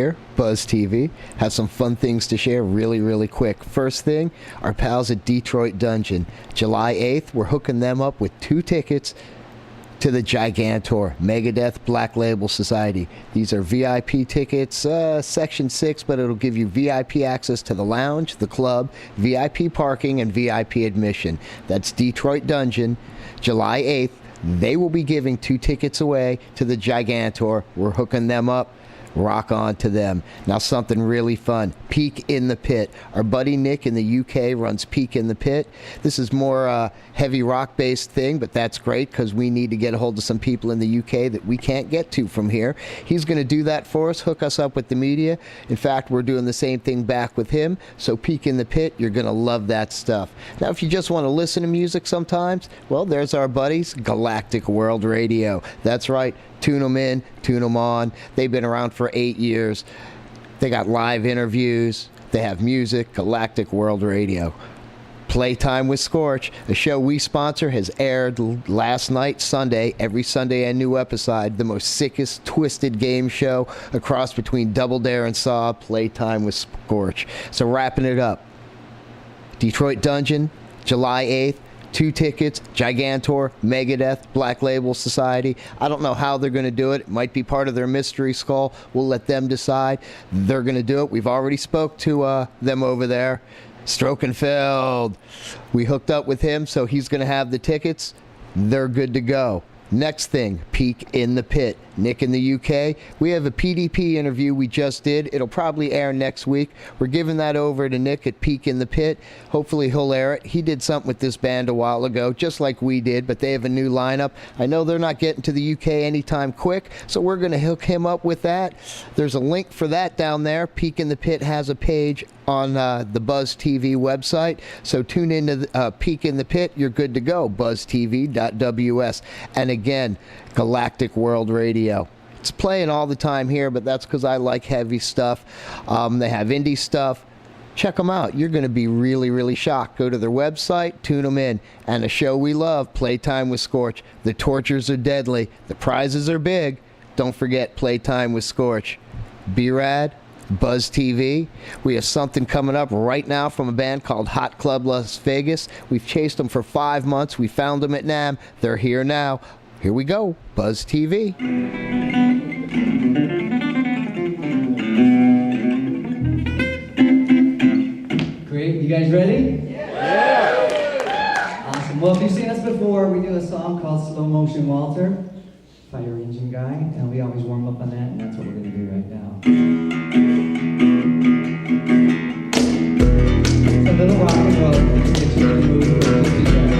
here, Buzztv. Have some fun things to share really quick. First thing, our pals at Detroit Dungeon. July 8th, we're hooking them up with 2 tickets to the Gigantor Megadeth Black Label Society. These are VIP tickets, Section 6, but it'll give you VIP access to the lounge, the club, VIP parking, and VIP admission. That's Detroit Dungeon, July 8th. They will be giving 2 tickets away to the Gigantor. We're hooking them up. Rock on to them. Now something really fun. Peak in the Pit. Our buddy Nick in the UK runs Peak in the Pit. This is more heavy rock based thing, but that's great because we need to get a hold of some people in the UK that we can't get to from here. He's going to do that for us, hook us up with the media. In fact, we're doing the same thing back with him. So Peak in the Pit, you're going to love that stuff. Now if you just want to listen to music sometimes, well, there's our buddies, Galactic World Radio. That's right. Tune them in, tune them on. They've been around for 8 years. They got live interviews. They have music. Galactic World Radio. Playtime with Scorch, a show we sponsor, has aired last night, Sunday. Every Sunday a new episode. The most sickest, twisted game show, a cross between Double Dare and Saw. Playtime with Scorch. So wrapping it up. Detroit Dungeon, July 8th. 2 tickets, Gigantor, Megadeth, Black Label Society. I don't know how they're going to do it. It might be part of their mystery skull. We'll let them decide. They're going to do it. We've already spoke to them over there. Strokenfeld. We hooked up with him, so he's going to have the tickets. They're good to go. Next thing, Peak in the Pit. Nick in the UK. We have a PDP interview we just did. It'll probably air next week. We're giving that over to Nick at Peak in the Pit. Hopefully he'll air it. He did something with this band a while ago, just like we did, but they have a new lineup. I know they're not getting to the UK anytime quick, so we're going to hook him up with that. There's a link for that down there. Peak in the Pit has a page on the Buzztv website, so tune into Peak in the Pit. You're good to go. Buzztv.ws. And again, Galactic World Radio. It's playing all the time here, but that's because I like heavy stuff. They have indie stuff. Check them out. You're going to be really shocked. Go to their website, tune them in. And a show we love, Playtime with Scorch. The tortures are deadly. The prizes are big. Don't forget Playtime with Scorch. B-Rad, Buzztv. We have something coming up right now from a band called Hot Club Las Vegas. We've chased them for 5 months. We found them at NAMM. They're here now. Here we go. Buzztv. Great. You guys ready? Yeah! Awesome. Well, if you've seen us before, we do a song called Slow Motion Walter, Fire Engine Guy, and we always warm up on that, and that's what we're going to do right now. It's a little rock and roll. It's really moving for you guys.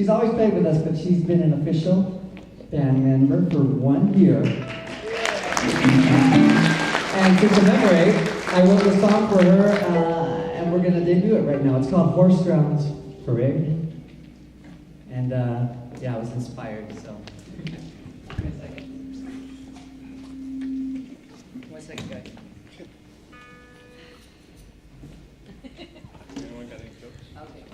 She's always played with us, but she's been an official band member for 1 year. And to commemorate, I wrote a song for her, and we're going to debut it right now. It's called Horse Drums Parade. And yeah, I was inspired, so. Wait a second. 1 second, guys. Anyone got any jokes? Okay.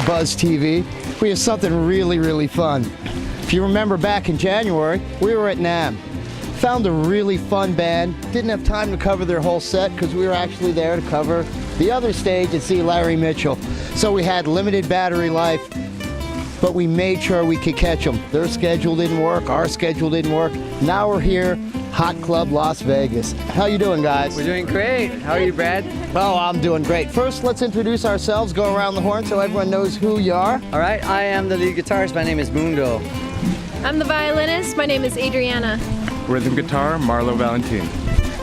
Buzztv. We have something really, really fun. If you remember back in January, we were at NAMM. Found a really fun band. Didn't have time to cover their whole set because we were actually there to cover the other stage and see Larry Mitchell. So we had limited battery life, but we made sure we could catch them. Their schedule didn't work, our schedule didn't work. Now we're here, Hot Club Las Vegas. How you doing, guys? We're doing great. How are you, Brad? Oh, I'm doing great. First, let's introduce ourselves, go around the horn so everyone knows who you are. All right, I am the lead guitarist. My name is Mundo. I'm the violinist. My name is Adriana. Rhythm guitar, Marlo Valentin.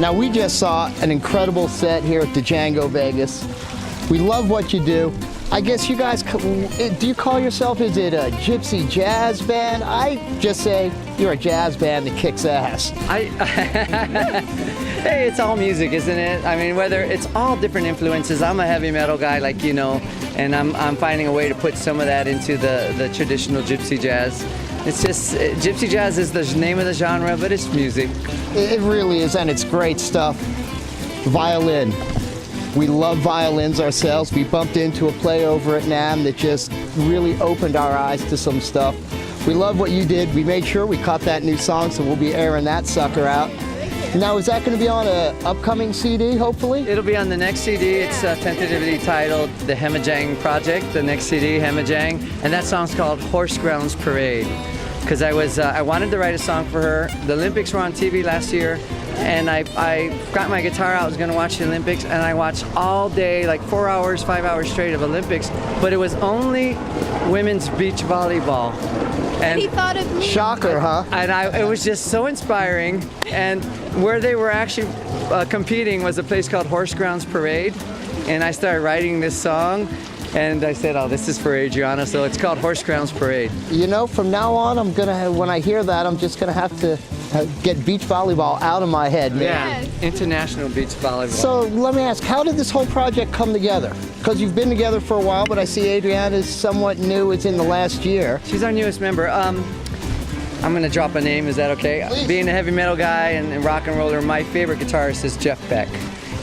Now, we just saw an incredible set here at the Django Vegas. We love what you do. I guess you guys, do you call yourself, is it a gypsy jazz band? I just say you're a jazz band that kicks ass. Hey, it's all music, isn't it? I mean, whether it's all different influences. I'm a heavy metal guy, like you know, and I'm finding a way to put some of that into the traditional gypsy jazz. It's just, gypsy jazz is the name of the genre, but it's music. It really is, and it's great stuff. Violin. We love violins ourselves. We bumped into a play over at NAMM that just really opened our eyes to some stuff. We love what you did. We made sure we caught that new song, so we'll be airing that sucker out. Now, is that going to be on an upcoming CD, hopefully? It'll be on the next CD. It's tentatively titled The Hemajang Project, the next CD, Hemajang, and that song's called Horse Grounds Parade. Because I wanted to write a song for her. The Olympics were on TV last year, and I got my guitar out. I was going to watch the Olympics, and I watched all day, like 4 hours, 5 hours straight of Olympics, but it was only women's beach volleyball. And he thought of me. Shocker, huh? And it was just so inspiring. And where they were actually competing was a place called Horse Grounds Parade. And I started writing this song. And I said, oh, this is for Adriana. So it's called Horse Grounds Parade. You know, from now on, when I hear that, I'm just going to have to get beach volleyball out of my head, man. Yeah, international beach volleyball. So let me ask, how did this whole project come together? Because you've been together for a while, but I see Adriana is somewhat new. It's in the last year. She's our newest member. I'm going to drop a name. Is that okay? Please. Being a heavy metal guy and rock and roller, my favorite guitarist is Jeff Beck.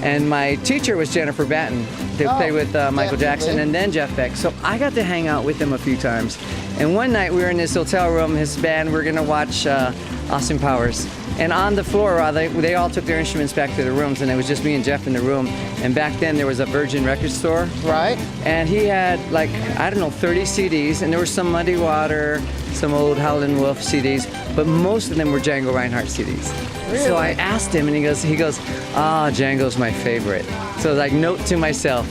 And my teacher was Jennifer Batten. They played with Michael Jackson and then Jeff Beck. So I got to hang out with him a few times. And one night we were in this hotel room, his band, we were going to watch Austin Powers. And on the floor, they all took their instruments back to their rooms, and it was just me and Jeff in the room. And back then there was a Virgin record store. Right. And he had like, I don't know, 30 CDs, and there were some Muddy Water, some old Howlin' Wolf CDs, but most of them were Django Reinhardt CDs. Really? So I asked him, and he goes, Django's my favorite. So like, note to myself,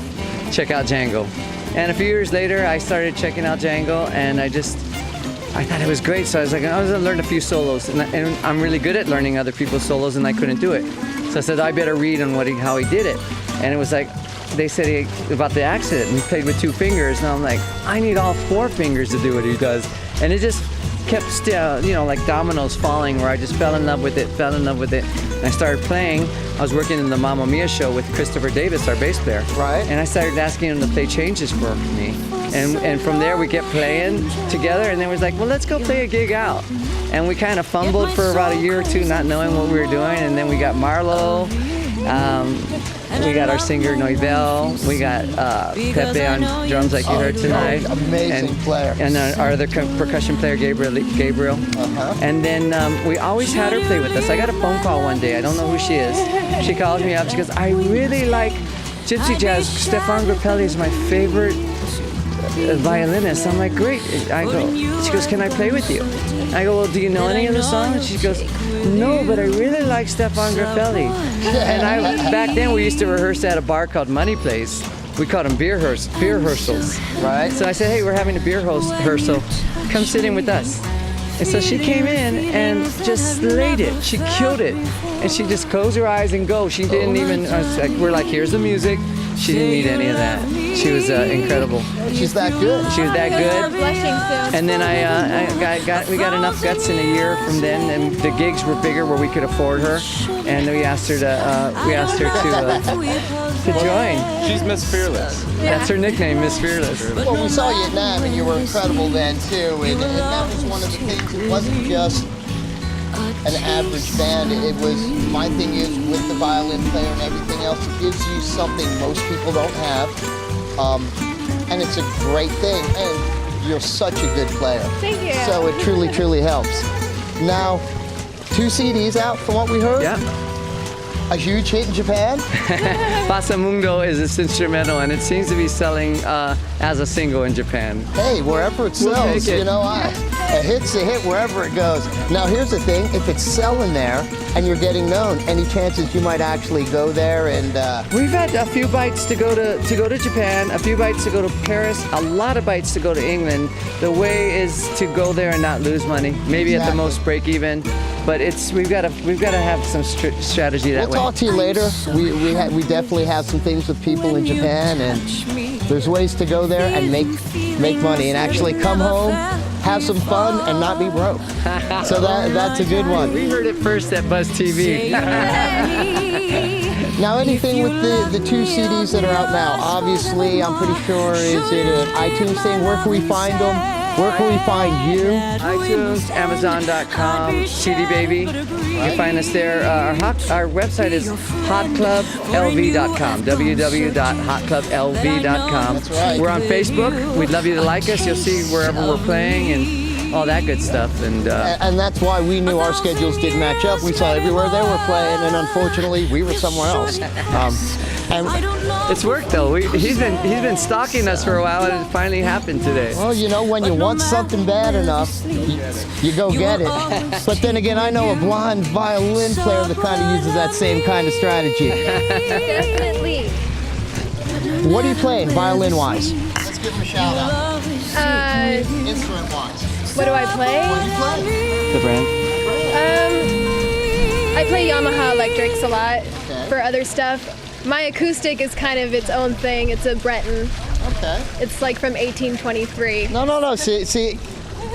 check out Django. And a few years later, I started checking out Django, and I thought it was great. So I was like, I was gonna learn a few solos, and I'm really good at learning other people's solos, and I couldn't do it. So I said, I better read on how he did it. And it was like, they said about the accident, and he played with 2 fingers, and I'm like, I need all 4 fingers to do what he does. And it just kept, like dominoes falling, where I just fell in love with it. And I started playing. I was working in the Mamma Mia show with Christopher Davis, our bass player. Right. And I started asking him to play changes for me. And from there we kept playing together, and then it was like, well, let's go play a gig out. And we kind of fumbled for about a year or two, not knowing what we were doing, and then we got Marlo. We got our singer Noibel, we got Pepe on drums like you heard tonight. Amazing player. And our other percussion player, Gabriel. And then we always had her play with us. I got a phone call one day, I don't know who she is. She calls me up, she goes, I really like gypsy jazz. Stefan Grappelli is my favorite violinist. I'm like, great. She goes, can I play with you? I go, well, do you know any of the songs? She goes, no, but I really like Stefan Grappelli. And back then we used to rehearse at a bar called Money Place. We called them beer rehearsals. Right. So I said, hey, we're having a beer rehearsal. Come sit in with us. And so she came in and just slayed it. She killed it. And she just closed her eyes and go. She didn't even, we're like, here's the music. She didn't need any of that. She was incredible. She's that good. She was that good. Blushing soon. And then we got enough guts in a year from then, and the gigs were bigger where we could afford her, and we asked her to join. She's Miss Fearless. That's her nickname, Miss Fearless. Well, we saw you at NAMM, and you were incredible then, too. And that was one of the things. It wasn't just an average band. It was, my thing is, with the violin player and everything else, it gives you something most people don't have. and it's a great thing. And you're such a good player. Thank you. So it truly, truly helps. Now, 2 CDs out from what we heard. Yeah. A huge hit in Japan. Pasamundo is its instrumental, and it seems to be selling as a single in Japan. Hey, wherever it We'll sells, take it. you know, a hit's a hit wherever it goes. Now, here's the thing: if it's selling there and you're getting known, any chances you might actually go there and? We've had a few bites to go to Japan, a few bites to go to Paris, a lot of bites to go to England. The way is to go there and not lose money. Maybe at the Exactly. most break even, but we've got to have some strategy that We'll way. talk to you later. We definitely have some things with people in Japan, and there's ways to go there and make money and actually come home, have some fun, and not be broke. So that's a good one. We heard it first at Buzztv. Now, anything with the 2 CDs that are out now, obviously, I'm pretty sure, is it an iTunes thing? Where can we find them? Where can we find you? iTunes, Amazon.com, CD Baby. You can find us there. Our website is hotclublv.com, www.hotclublv.com. That's right. We're on Facebook. We'd love you to like us. You'll see wherever we're playing and all that good stuff. And And that's why we knew our schedules didn't match up. We saw everywhere they were playing, and unfortunately, we were somewhere else. And it's worked though. He's been stalking us for a while, and it finally happened today. well, you know, when you want something bad enough, you go get it. But then again, I know a blind violin player that kind of uses that same kind of strategy. Definitely. What are you playing, violin-wise? Let's give him a shout out. Instrument-wise. What do I play? The brand. I play Yamaha electrics a lot Okay. for other stuff. My acoustic is kind of its own thing. It's a Breton. Okay. It's like from 1823. No. See,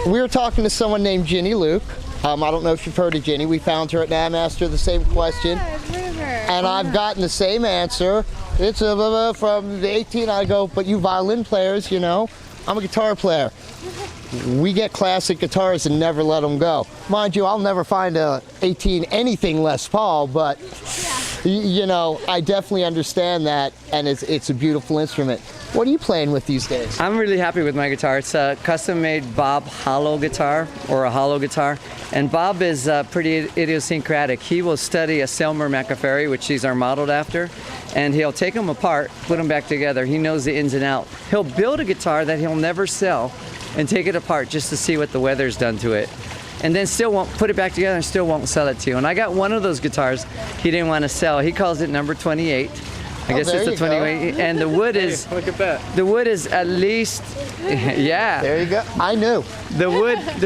we were talking to someone named Ginny Luke. I don't know if you've heard of Ginny. We found her at NAM, asked her the same question. I've heard of her. And I've gotten the same answer. It's from the 18. I go, but you violin players, you know, I'm a guitar player. We get classic guitars and never let them go. Mind you, I'll never find a 18 anything Les Paul, but you know, I definitely understand that, and it's a beautiful instrument. What are you playing with these days? I'm really happy with my guitar. It's a custom-made Bob hollow guitar, or a hollow guitar. And Bob is pretty idiosyncratic. He will study a Selmer McAfee, which these are modeled after, and he'll take them apart, put them back together. He knows the ins and outs. He'll build a guitar that he'll never sell and take it apart just to see what the weather's done to it. And then still won't put it back together and still won't sell it to you. And I got one of those guitars he didn't want to sell. He calls it number 28. I guess there it's a you go. 28. And the wood is Look at that. the wood is at least yeah. There you go. I knew. The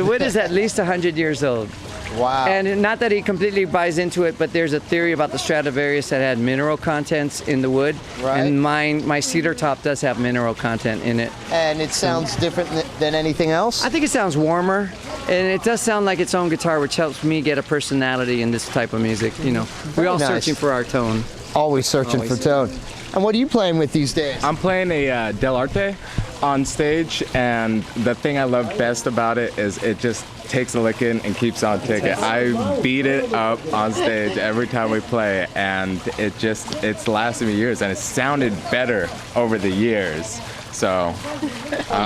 wood is at least 100 years old. Wow. And not that he completely buys into it, but there's a theory about the Stradivarius that had mineral contents in the wood. Right. And my cedar top does have mineral content in it. And it sounds different than anything else? I think it sounds warmer, and it does sound like its own guitar, which helps me get a personality in this type of music. You know, we're all nice. searching for our tone. Always searching for tone. And what are you playing with these days? I'm playing a Del Arte on stage, and the thing I love best about it is it just takes a licking and keeps on ticking. I beat it up on stage every time we play, and it's lasted me years, and it's sounded better over the years. So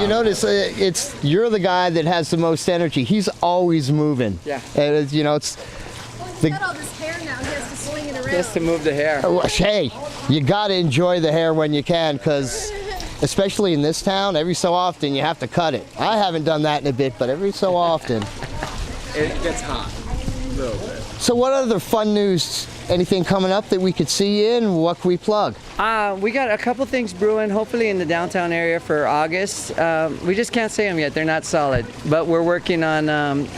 You notice you're the guy that has the most energy. He's always moving. Yeah. And it's, you know, it's He's got all this hair now. He has to swing it around. Just to move the hair. hey, you got to enjoy the hair when you can, because especially in this town, every so often you have to cut it. I haven't done that in a bit, but every so often. it gets hot a little bit. So what other fun news, anything coming up that we could see you in? What can we plug? We got a couple things brewing, hopefully in the downtown area for August. We just can't say them yet. They're not solid, but we're working on.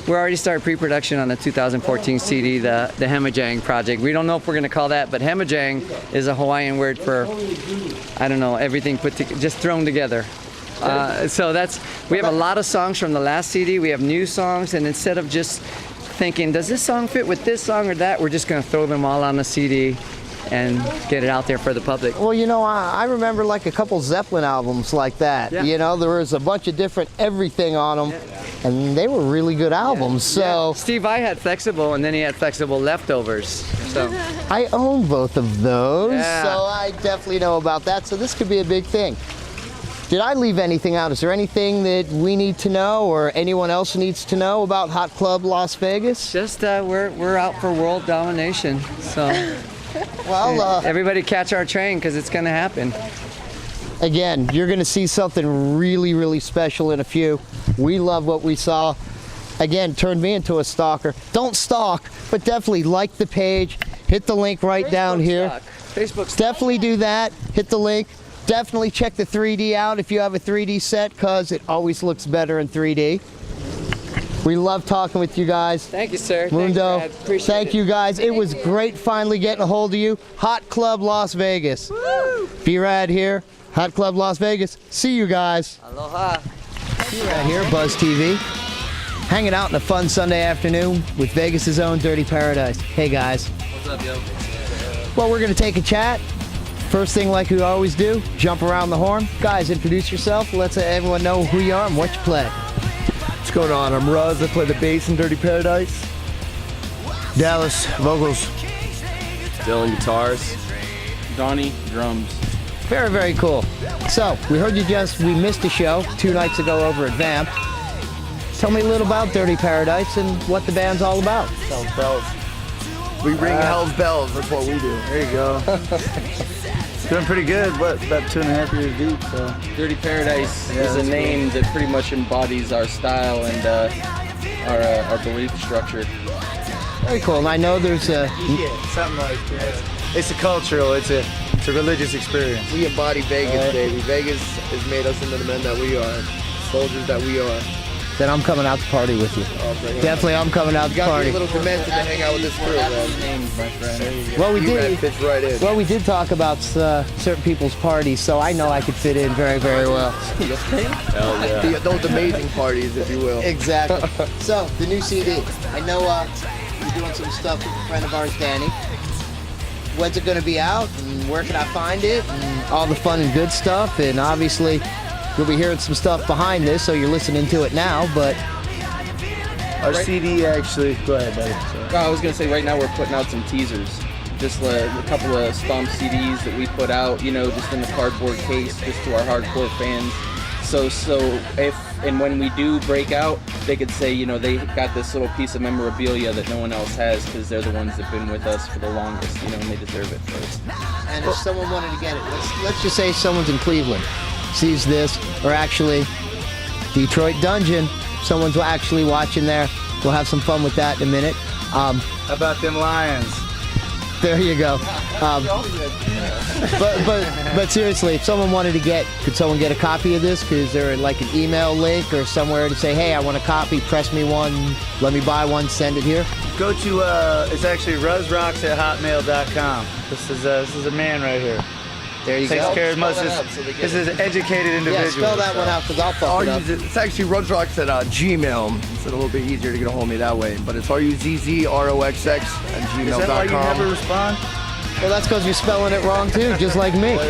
We're already started pre-production on the 2014 CD, the Hemajang project. We don't know if we're going to call that, but Hemajang is a Hawaiian word for, I don't know, everything just thrown together. So we have a lot of songs from the last CD. We have new songs, and instead of just thinking, does this song fit with this song or that, we're just going to throw them all on the CD and get it out there for the public. Well, you know, I remember like a couple Zeppelin albums like that. Yeah. You know, there was a bunch of different everything on them, and they were really good albums. So Steve Vai had Flexible, and then he had Flexible Leftovers. So I own both of those, Yeah. so I definitely know about that. So this could be a big thing. Did I leave anything out? Is there anything that we need to know or anyone else needs to know about Hot Club Las Vegas? Just we're out for world domination. So Well, everybody catch our train because it's going to happen. again, you're going to see something really, really special in a few. We love what we saw. Again, turned me into a stalker. Don't stalk, but definitely like the page. Hit the link right down here. Facebook's Definitely do that. Hit the link. Definitely check the 3D out if you have a 3D set, because it always looks better in 3D. We love talking with you guys. Thank you, sir. Mundo, Thanks, Brad. Appreciate thank you guys. It was great finally getting a hold of you. Hot Club Las Vegas. Woo! B-Rad here. Hot Club Las Vegas. See you guys. Aloha. B-Rad here, Buzztv. Hanging out on a fun Sunday afternoon with Vegas' own Dirty Paradise. Hey guys. What's up, yo? Well, we're gonna take a chat. First thing, like we always do, jump around the horn. Guys, introduce yourself. Let everyone know who you are and what you play. What's going on? I'm Ruz. I play the bass in Dirty Paradise. Dallas, vocals. Dylan, guitars. Donnie, drums. Very, very cool. So, we heard we missed a show 2 nights ago over at Vamp. Tell me a little about Dirty Paradise and what the band's all about. Hell's Bells. We ring Hell's Bells. That's what we do. There you go. Doing pretty good, but about 2.5 years deep. So. Dirty Paradise is a name that pretty much embodies our style and our belief structure. Very cool. And I know there's a... Yeah, something like that. It's a cultural, it's a religious experience. We embody Vegas, baby. Vegas has made us into the men that we are, soldiers that we are. Then I'm coming out to party with you. Definitely, I'm coming out to You gotta party. be a little demented to hang out with this crew, man. Names, my friend. Well, we B-Rad did. fits right in. Well, we did talk about certain people's parties, so I know I could fit in very, very well. Hell yeah. Those amazing parties, if you will. Exactly. So, the new CD. I know you're doing some stuff with a friend of ours, Danny. When's it going to be out, and where can I find it, and all the fun and good stuff, and obviously you'll be hearing some stuff behind this, so you're listening to it now, but... Our CD actually, go ahead, buddy. Sorry. I was gonna say right now we're putting out some teasers. Just a couple of stomp CDs that we put out, you know, just in the cardboard case, just to our hardcore fans. So if and when we do break out, they could say, you know, they got this little piece of memorabilia that no one else has because they're the ones that've been with us for the longest, you know, and they deserve it first. And if someone wanted to get it, let's just say someone's in Cleveland, sees this, or actually Detroit Dungeon, someone's actually watching there. We'll have some fun with that in a minute. How about them Lions? There you go. But seriously, if someone wanted to could someone get a copy of this? Is there like an email link or somewhere to say, hey, I want a copy, press me one, let me buy one, send it here? Go to, it's actually ruzrocks@hotmail.com. This is a man right here. There you Takes go. care of most of this is an educated individual. Yeah, spell that one out because I'll fuck it up. It's actually Ruzzrocks at Gmail. It's a little bit easier to get a hold of me that way. But it's RUZZROXX@gmail.com. Is that why you never respond? Well, that's because you're spelling it wrong too, just like me. But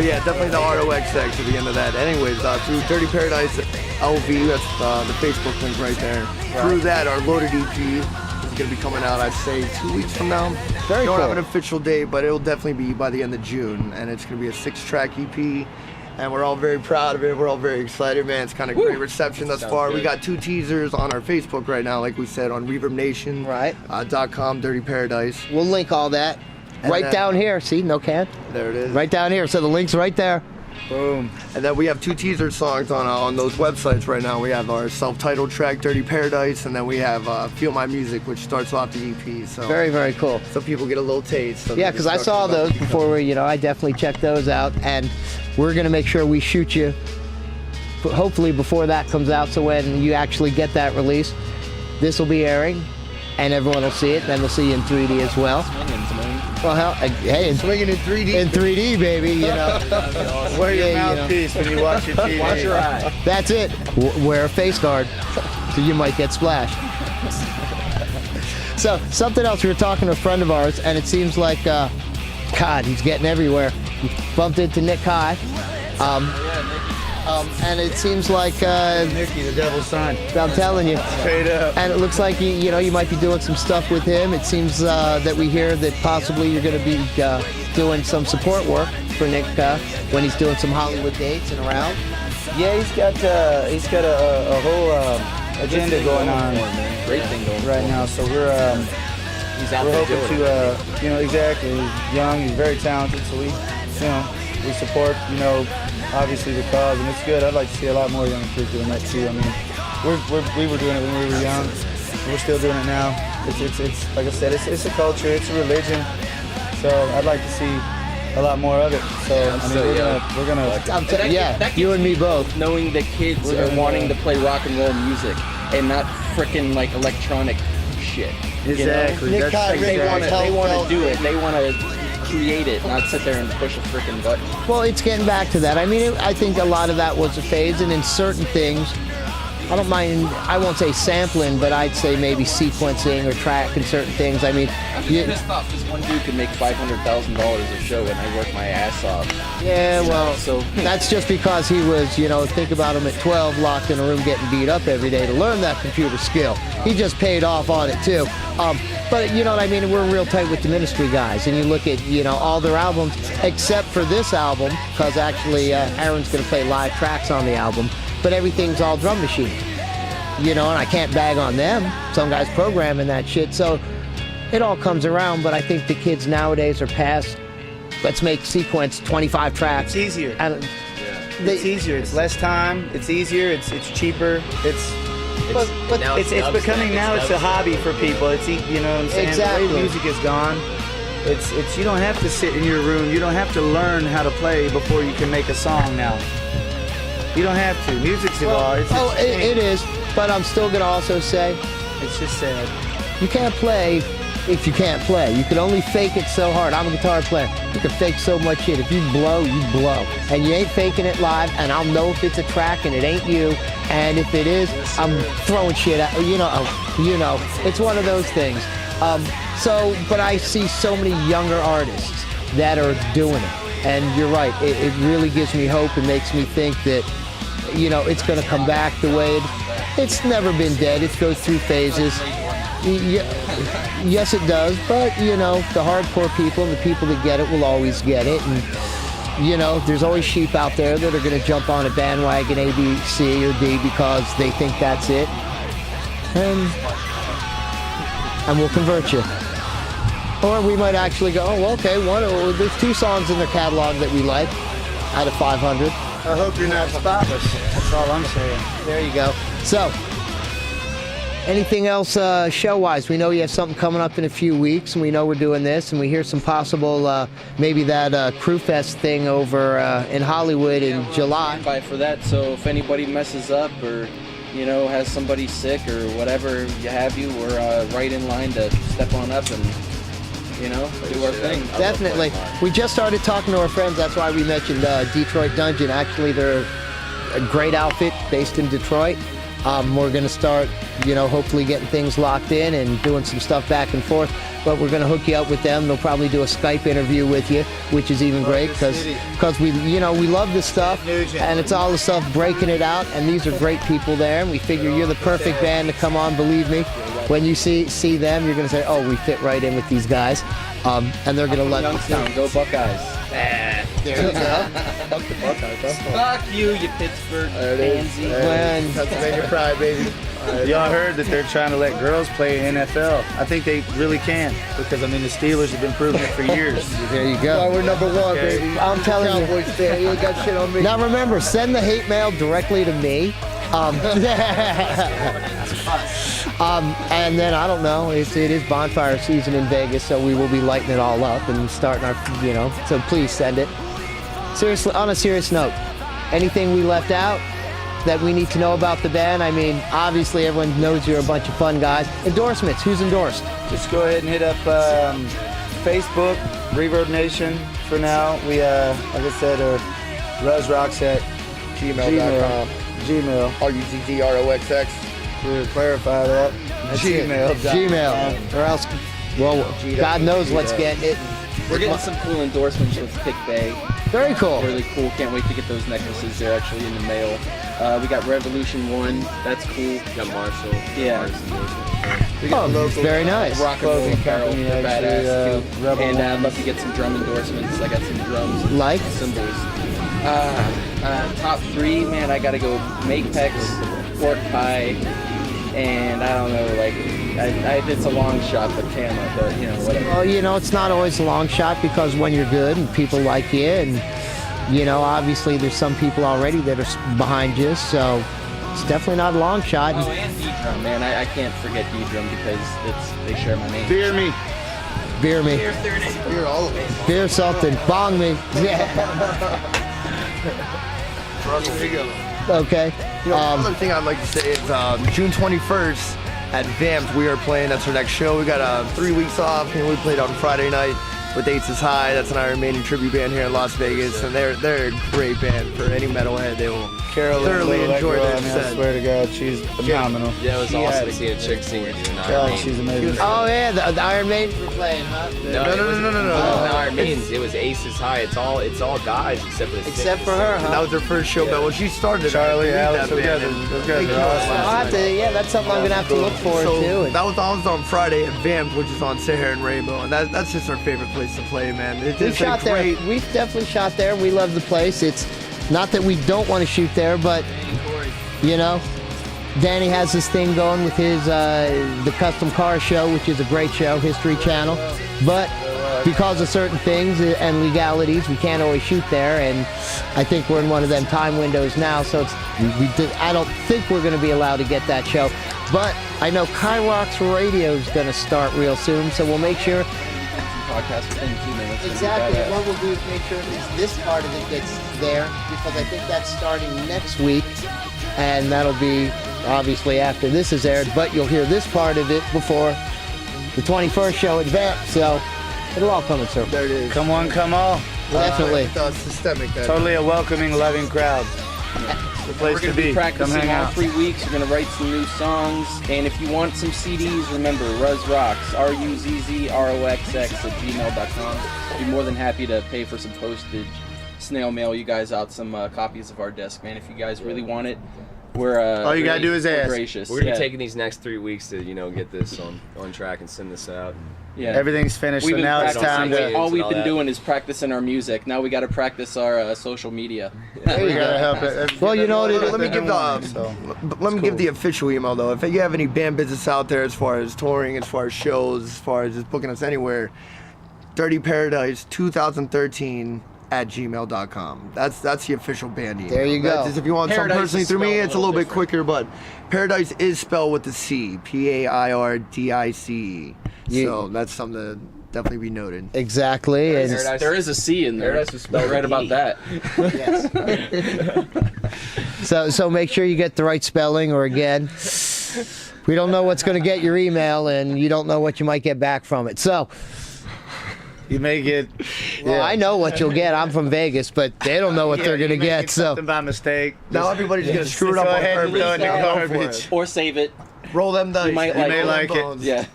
yeah, definitely the ROXX at the end of that. Anyways, through Dirty Paradise LV, that's the Facebook link right there. Through that, our loaded EP is going to be coming out, I'd say, 2 weeks from now. Very Don't cool. have an official date, but it'll definitely be by the end of June. And it's going to be a 6-track EP. And we're all very proud of it. We're all very excited, man. It's kind of great reception thus far. We got 2 teasers on our Facebook right now, like we said, on ReverbNation. Right. .com, Dirty Paradise. We'll link all that And right then- down here. See, no can. There it is. Right down here. So the link's right there. Boom. And then we have 2 teaser songs on those websites right now. We have our self-titled track, Dirty Paradise, and then we have Feel My Music, which starts off the EP. So Very, very cool. so people get a little taste. of Yeah, the because I saw destruction those about before. I definitely checked those out, and we're gonna make sure we shoot you, hopefully before that comes out. So when you actually get that release, this will be airing, and everyone will see it. Then they'll see you in 3D as well. Well, hell, hey, Swinging in 3D. in 3D, baby. Wear your Yeah, mouthpiece when you watch your TV. Watch your eye. That's it. Wear a face guard, so you might get splashed. So something else. We were talking to a friend of ours, and it seems like, God, he's getting everywhere. We bumped into Nick High, and it seems like Nicky, the devil's son. I'm telling you. Straight up. And it looks like you might be doing some stuff with him. It seems that we hear that possibly you're going to be doing some support work. for Nick when he's doing some Hollywood dates and around? Yeah, he's got a whole agenda going on Great thing going right now. So we're He's out we're there hoping doing it. to exactly. He's young, he's very talented, so we we support obviously the cause, and it's good. I'd like to see a lot more young kids doing that too. I mean, we were doing it when we were young. We're still doing it now. It's like I said, it's a culture, it's a religion. So I'd like to see a lot more of it. So we're gonna. That you and me gets both. knowing that kids are wanting to play rock and roll music and not frickin' like electronic shit. Exactly. You know? That's Like they exactly. want to do it. They want to create it, not sit there and push a frickin' button. Well, it's getting back to that. I mean, I think a lot of that was a phase, and in certain things, I don't mind, I won't say sampling, but I'd say maybe sequencing or tracking certain things. I mean, I'm just pissed off because one dude can make $500,000 a show and I work my ass off. yeah, You know, well, so that's just because he was, think about him at 12, locked in a room getting beat up every day to learn that computer skill. He just paid off on it too. But you know what I mean? We're real tight with the Ministry guys, and you look at, all their albums, except for this album, because actually Aaron's going to play live tracks on the album, but everything's all drum machine. And I can't bag on them. Some guys programming that shit, so it all comes around, but I think the kids nowadays are past, let's make sequence 25 tracks. It's easier. And It's easier. It's less time. It's easier. It's cheaper. It's becoming now. It's a hobby for people. It's you know what I'm saying. Exactly. The way music is gone. It's you don't have to sit in your room. You don't have to learn how to play before you can make a song now. You don't have to. Music's evolved. It is, but I'm still gonna also say, It's just sad. you can't play if you can't play. You can only fake it so hard. I'm a guitar player. You can fake so much shit. If you blow, you blow. And you ain't faking it live, and I'll know if it's a track and it ain't you. And if it is, I'm throwing shit at it's one of those things. But I see so many younger artists that are doing it. And you're right, it really gives me hope and makes me think that, it's gonna come back the way it's never been dead. It goes through phases. Yes, it does, but the hardcore people and the people that get it will always get it, and there's always sheep out there that are going to jump on a bandwagon A, B, C, or D because they think that's it, and we'll convert you. Or we might actually go, oh, okay, there's 2 songs in their catalog that we like out of 500. I hope you're not spotless. That's all I'm saying. There you go. So, anything else show-wise? We know you have something coming up in a few weeks, and we know we're doing this, and we hear some possible, maybe that Crew Fest thing over in Hollywood in July. By for that, so if anybody messes up or has somebody sick or whatever we're right in line to step on up and do our thing. Definitely. We just started talking to our friends. That's why we mentioned Detroit Dungeon. Actually, they're a great outfit based in Detroit. We're going to start, hopefully getting things locked in and doing some stuff back and forth. But we're going to hook you up with them. They'll probably do a Skype interview with you, which is even great because we love this stuff, and it's all the stuff breaking it out. And these are great people there, and we figure you're the perfect band to come on. Believe me, when you see them, you're going to say, "Oh, we fit right in with these guys," and they're going to let us Youngstown, go Buckeyes. There you go. Fuck the Buckeyes. Fuck you Pittsburgh pansy. When Pennsylvania pride, baby. Y'all heard that they're trying to let girls play NFL. I think they really can because the Steelers have been proving it for years. there you go. we're number 1, baby. I'm telling you. Cowboys fan. You ain't got shit on me. Now remember, send the hate mail directly to me. And then I don't know. It is bonfire season in Vegas, so we will be lighting it all up and starting our, So please send it. Seriously, on a serious note, anything we left out that we need to know about the band? I mean, obviously everyone knows you're a bunch of fun guys. Endorsements. Who's endorsed? Just go ahead and hit up Facebook, Reverb Nation. For now, we like I said, RuzRocks at Gmail.com. Gmail. RUZZROXX. To clarify that. Gmail. Or else, well, God knows what's getting it. We're getting some cool endorsements with Pick Bay. Very cool. Really cool. Can't wait to get those necklaces. They're actually in the mail. We got Revolution 1. That's cool. Got Marshall. Yeah. We got very nice. Rock and roll Clothing apparel. company, They're actually, badass too. Rebel And I'd Ones. love to get some drum endorsements. I got some drums. Like? Cymbals. Top 3, man, I gotta go Make Pecs, Pork Pie, and I don't know, like, it's a long shot, but Tama, but, you know, whatever. Well, you know, it's not always a long shot because when you're good and people like you, and, you know, obviously there's some people already that are behind you, so it's definitely not a long shot. Oh, and D-Drum, man, I can't forget D-Drum because they share my name. Beer me. Beer me. Beer all of us. Beer something. Bong me. Yeah. There you go. Okay. You know, another thing I'd like to say is June 21st at Vamp, we are playing. That's our next show. We got 3 weeks off. You know, we played on Friday night with Aces High. That's an Iron Maiden tribute band here in Las Vegas, and they're a great band for any metalhead. They will thoroughly enjoy their I set. swear to God, she's phenomenal. Yeah, it was awesome to see a chick singer doing Iron Oh, Maiden. she's amazing. Oh yeah, the Iron Maiden were playing, huh? No, Iron Maidens. It was Aces High. It's all guys except for the Except for her, And that huh? was their first show, but when she started, Charlie, I Alex, that those guys band, are- and those guys they are killed awesome. last I'll have night. to, yeah, that's something I'm gonna have to look forward So to. And that was on Friday at Vamp, which is on Sahara and Rainbow, and that's just our favorite place to play, man. It's we just shot a there. great. We've definitely shot there. We love the place. It's not that we don't want to shoot there, but you know, Danny has this thing going with his the Custom Car Show, which is a great show, History Channel. But because of certain things and legalities, we can't always shoot there. And I think we're in one of them time windows now, so I don't think we're going to be allowed to get that show. But I know Kyrock's Radio is going to start real soon, so we'll make sure. Podcast within 2 minutes. Exactly. What we'll do is make sure at least this part of it gets there, because I think that's starting next week, and that'll be obviously after this is aired, but you'll hear this part of it before the 21st show at Vamp, so it'll all come in circle. There it is. Come on, come all. Definitely. Systemic. That. Totally a welcoming, loving crowd. The place We're to going to be be. Come practicing hang all out. 3 weeks. We're going to write some new songs. And if you want some CDs, remember, Ruzz Rocks, RUZZROXX@gmail.com. Be more than happy to pay for some postage. Snail mail you guys out some copies of our disc, man. If you guys really want it, we're All you gotta really do is ask. gracious. We're gonna Yeah. be taking these next 3 weeks to, get this on track and send this out. Yeah. Everything's finished, We've so been now it's time practicing. to. All we've all been that. doing is practicing our music. Now we got to practice our social media. We gotta help it. Well, you know what it is. Let me give give the official email though. If you have any band business out there, as far as touring, as far as shows, as far as just booking us anywhere, Dirty Paradise 2013 at gmail.com. That's the official band email. There you go. That's just, if you want something Paradise personally is through me, spelled it's a little bit quicker, but Paradise is spelled with the C, PAIRDICE. So that's something to definitely be noted. Exactly. And There is a C in there. Paradise is spelled right with about E. that. so make sure you get the right spelling, or again, we don't know what's going to get your email, and you don't know what you might get back from it. So, You may get. well, I know what you'll get. I'm from Vegas, but they don't know what they're going to get. So, Something by mistake. Now everybody's gonna screw it up go on ahead and purpose. throw it in the Go for garbage. it. Or save it. Roll them dice. You might Roll may them like it. bones. Yeah.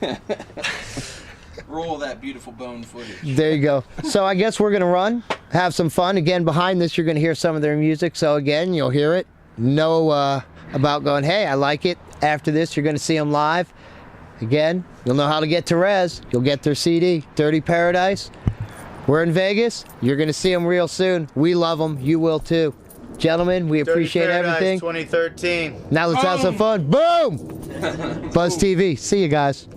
Roll that beautiful bone footage. there you go. So I guess we're going to run, have some fun. Again, behind this, you're going to hear some of their music. So again, you'll hear it. Know about going, hey, I like it. After this, you're going to see them live. Again, you'll know how to get to Rez. You'll get their CD, Dirty Paradise. We're in Vegas. You're going to see them real soon. We love them. You will too. Gentlemen, we appreciate Dirty Paradise everything. 2013. Now let's have some fun. Boom! Buzz TV. See you guys.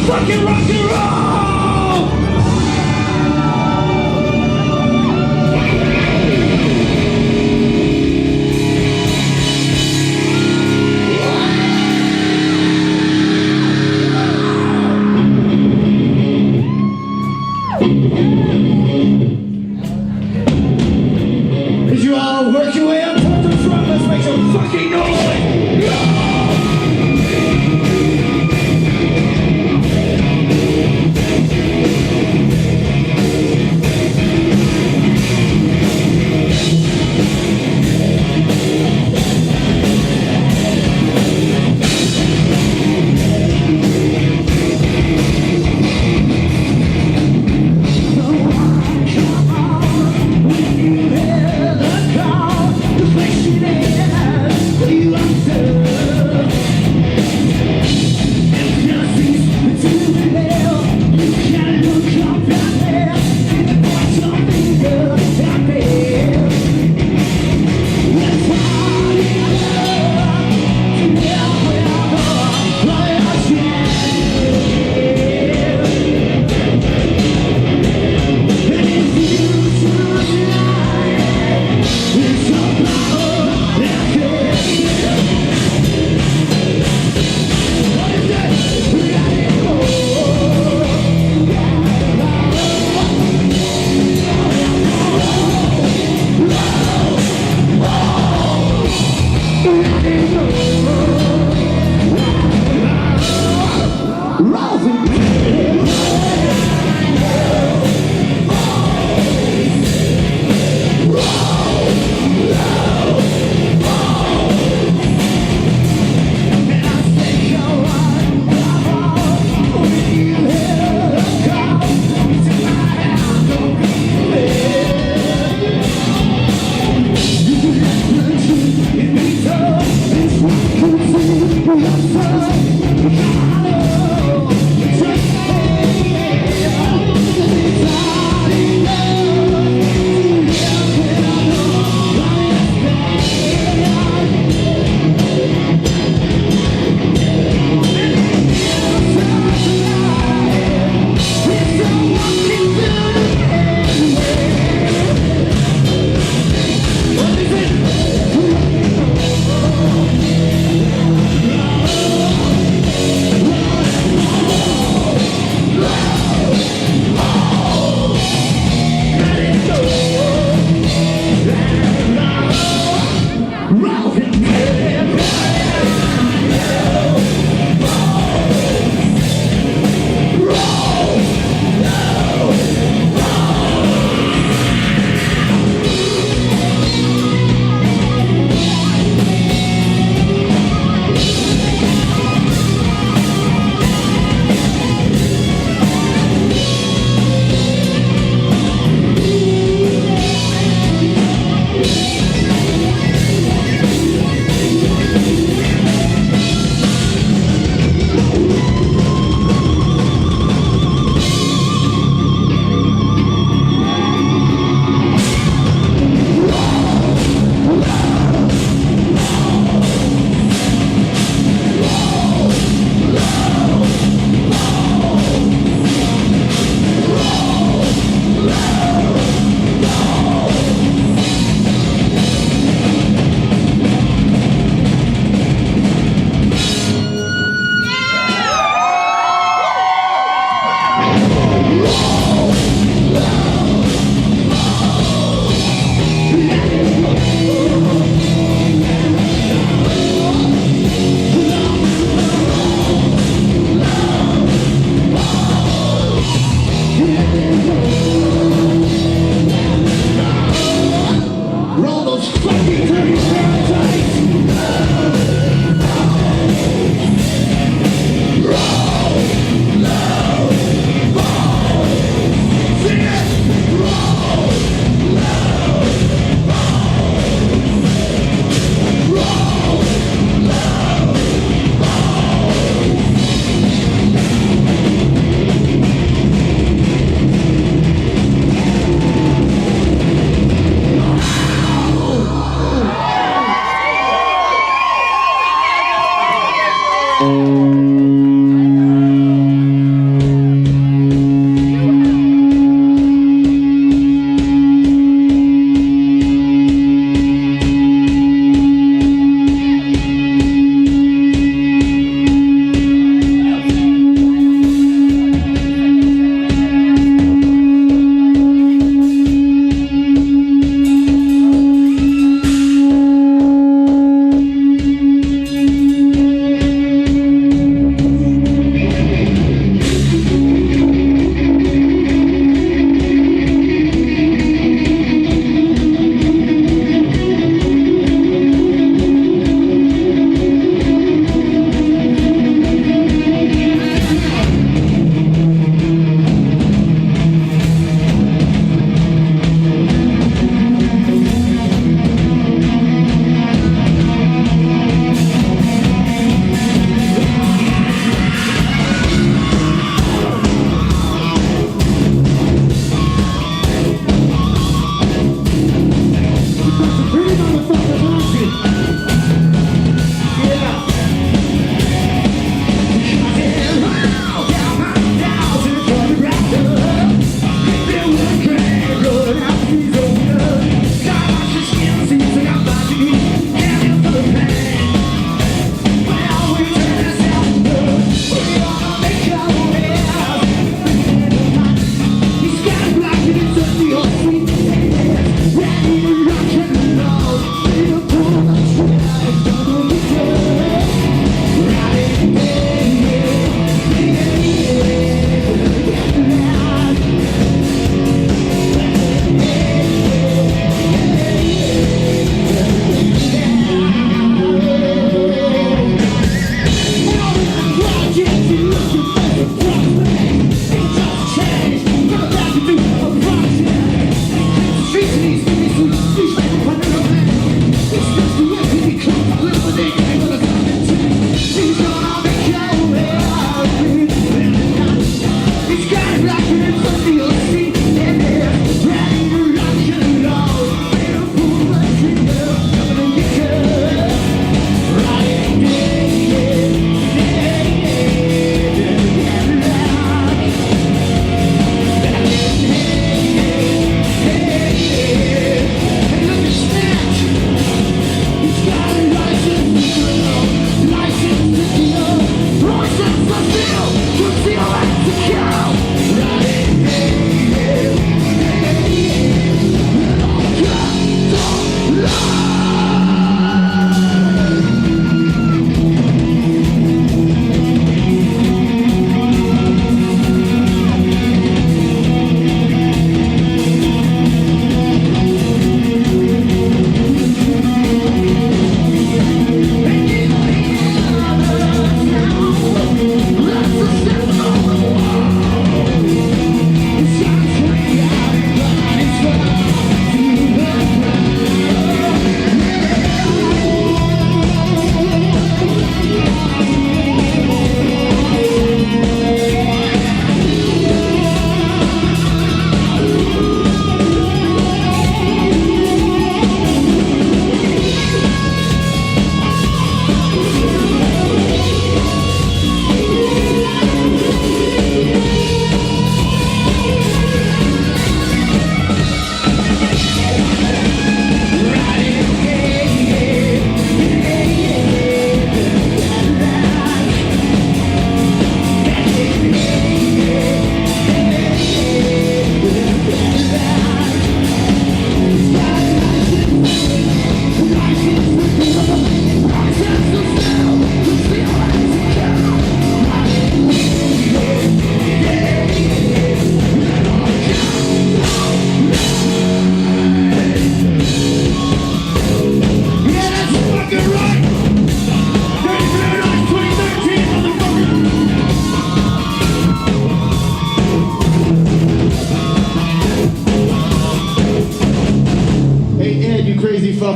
fucking rock and roll! As you all work your way up toward the front, let's make some fucking noise!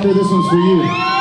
fucker, this one's for you.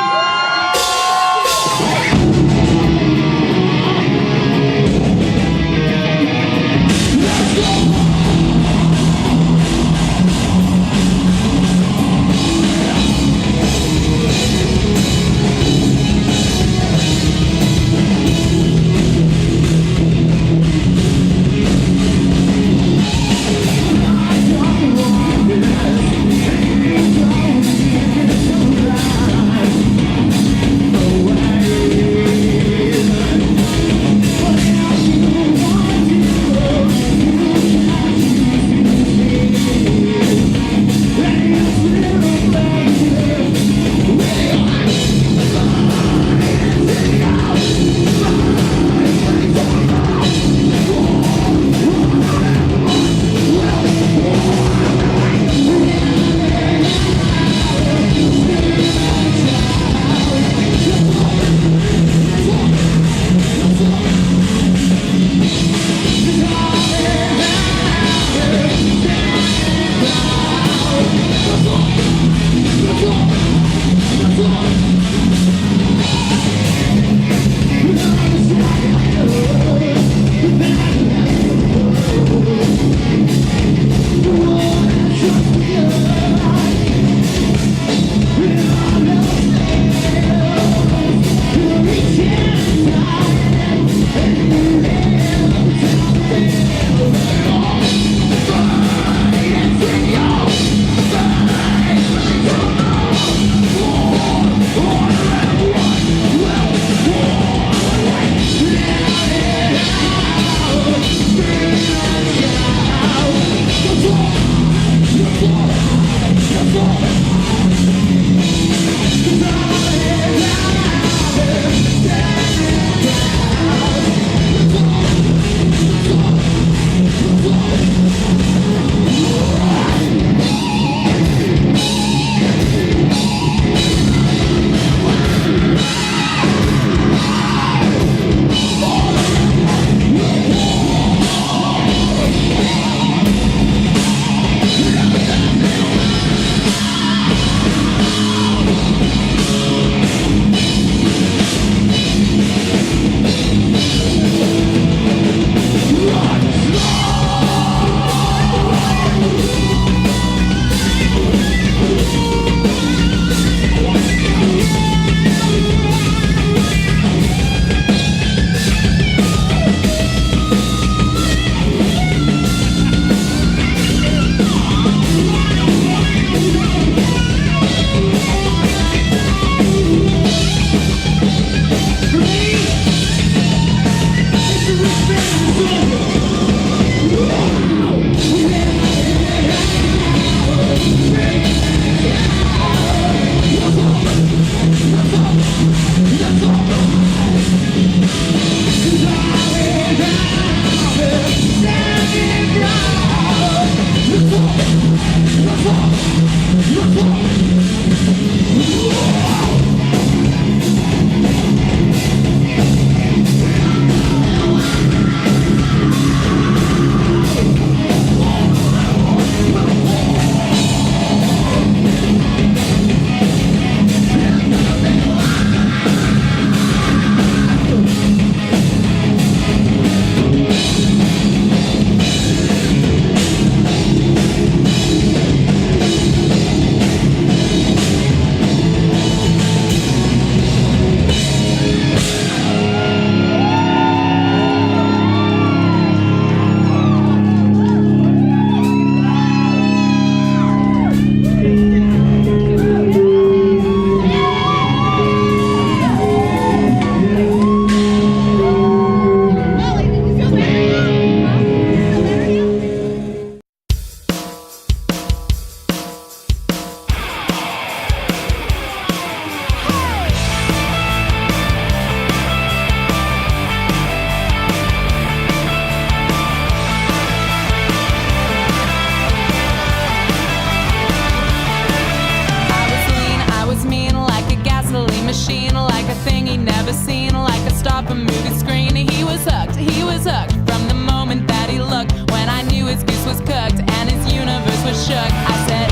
shook. I said,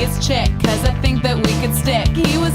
this chick, cause I think that we could stick. He was